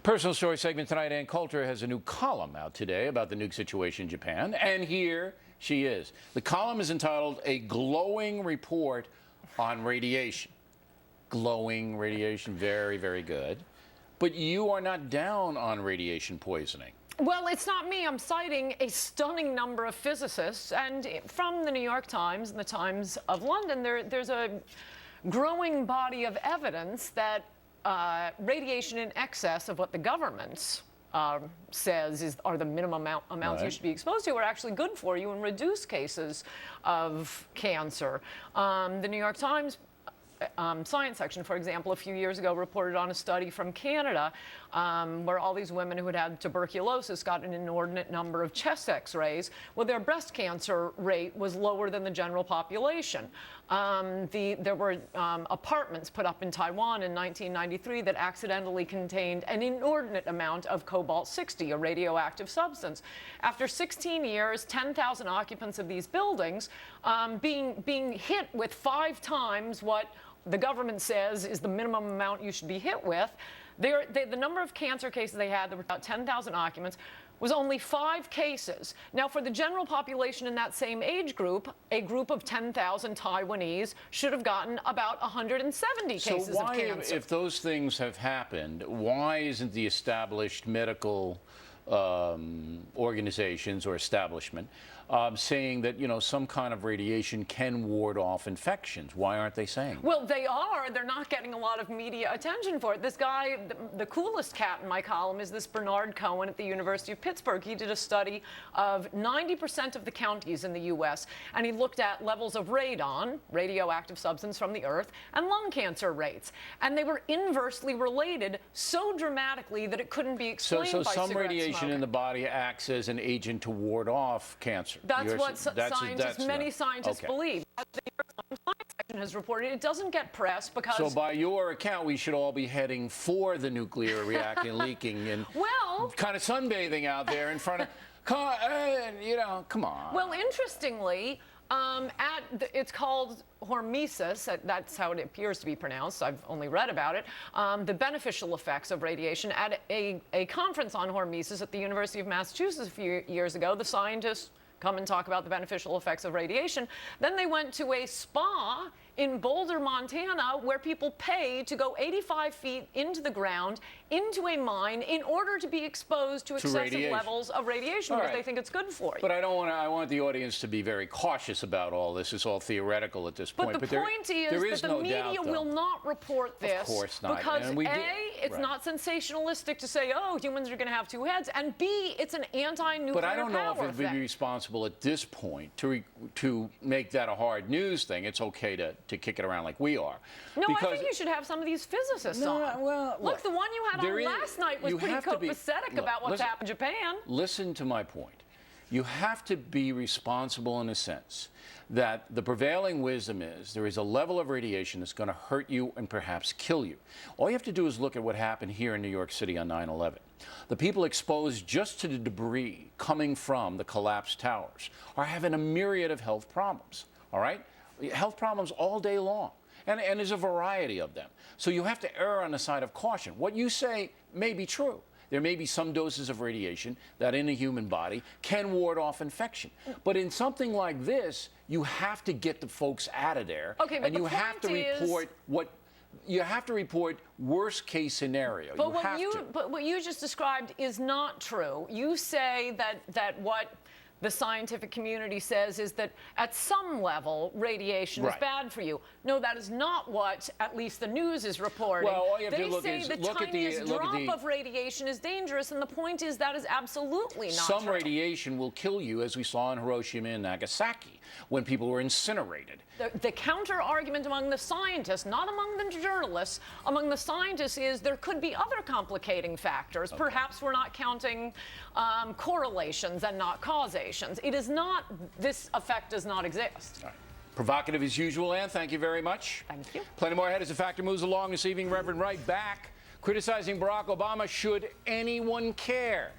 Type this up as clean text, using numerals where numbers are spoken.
Personal story segment tonight. Ann Coulter has a new column out today about the nuke situation in Japan, and here she is. The column is entitled "A Glowing Report on Radiation." Glowing radiation, very, very good. But you are not down on radiation poisoning. Well, it's not me. I'm citing a stunning number of physicists, and from the New York Times and the Times of London, there's a growing body of evidence that radiation in excess of what the government says are the minimum amounts you should be exposed to are actually good for you and reduce cases of cancer. The New York Times science section, for example, a few years ago reported on a study from Canada where all these women who had had tuberculosis got an inordinate number of chest x-rays. Well, their breast cancer rate was lower than the general population. There were apartments put up in Taiwan in 1993 that accidentally contained an inordinate amount of cobalt-60, a radioactive substance. After 16 years, 10,000 occupants of these buildings being hit with 5 times what the government says is the minimum amount you should be hit with. The number of cancer cases they had, there were about 10,000 occupants, was only 5 cases. Now, for the general population in that same age group, a group of 10,000 Taiwanese should have gotten about 170 cases of cancer. So why, if those things have happened, why isn't the established medical organizations or establishment saying that, you know, some kind of radiation can ward off infections? Why aren't they saying? Well, they are. They're not getting a lot of media attention for it. This guy, the coolest cat in my column is this Bernard Cohen at the University of Pittsburgh. He did a study of 90% of the counties in the U.S., and he looked at levels of radon, radioactive substance from the earth, and lung cancer rates. And they were inversely related so dramatically that it couldn't be explained by some cigarette radiation smoking. in the body acts as an agent to ward off cancer. That's what many scientists believe. As the New York Times science section has reported, it doesn't get press because... So by your account, we should all be heading for the nuclear reactor leaking and kind of sunbathing out there in front of... you know, come on. Well, interestingly, it's called hormesis, that's how it appears to be pronounced, I've only read about it, the beneficial effects of radiation. At a conference on hormesis at the University of Massachusetts a few years ago, the scientists come and talk about the beneficial effects of radiation. Then they went to a spa in Boulder, Montana, where people pay to go 85 feet into the ground, into a mine, in order to be exposed to excessive levels of radiation because they think it's good for you. But I want the audience to be very cautious about all this. It's all theoretical at this point. But the point is that the media will not report this. Of course not. Because A, it's not sensationalistic to say, oh, humans are going to have 2 heads, and B, it's an anti-nuclear power But I don't know if it would be responsible at this point to make that a hard news thing. It's okay to kick it around like we are. No, I think you should have some of these physicists on. Well, look, the one you had on last night was pretty copacetic about what's happened in Japan. Listen to my point. You have to be responsible in a sense that the prevailing wisdom is there is a level of radiation that's going to hurt you and perhaps kill you. All you have to do is look at what happened here in New York City on 9/11. The people exposed just to the debris coming from the collapsed towers are having a myriad of health problems, all right? Health problems all day long. And there's a variety of them. So you have to err on the side of caution. What you say may be true. There may be some doses of radiation that in a human body can ward off infection. But in something like this, you have to get the folks out of there. Okay, but and you have to report you have to report worst case scenario. But what you just described is not true. You say that what the scientific community says is that at some level radiation is bad for you. No, that is not what at least the news is reporting. Well, all you have they to look say is the tiniest drop of radiation is dangerous, and the point is that is absolutely not true. Some true. Radiation will kill you, as we saw in Hiroshima and Nagasaki when people were incinerated. The counter argument among the scientists, not among the journalists, among the scientists is there could be other complicating factors. Perhaps we're not counting correlations and not causations. It is not, this effect does not exist. All right. Provocative as usual, Ann. Thank you very much. Thank you. Plenty more ahead as the Factor moves along this evening. Reverend Wright back criticizing Barack Obama. Should anyone care?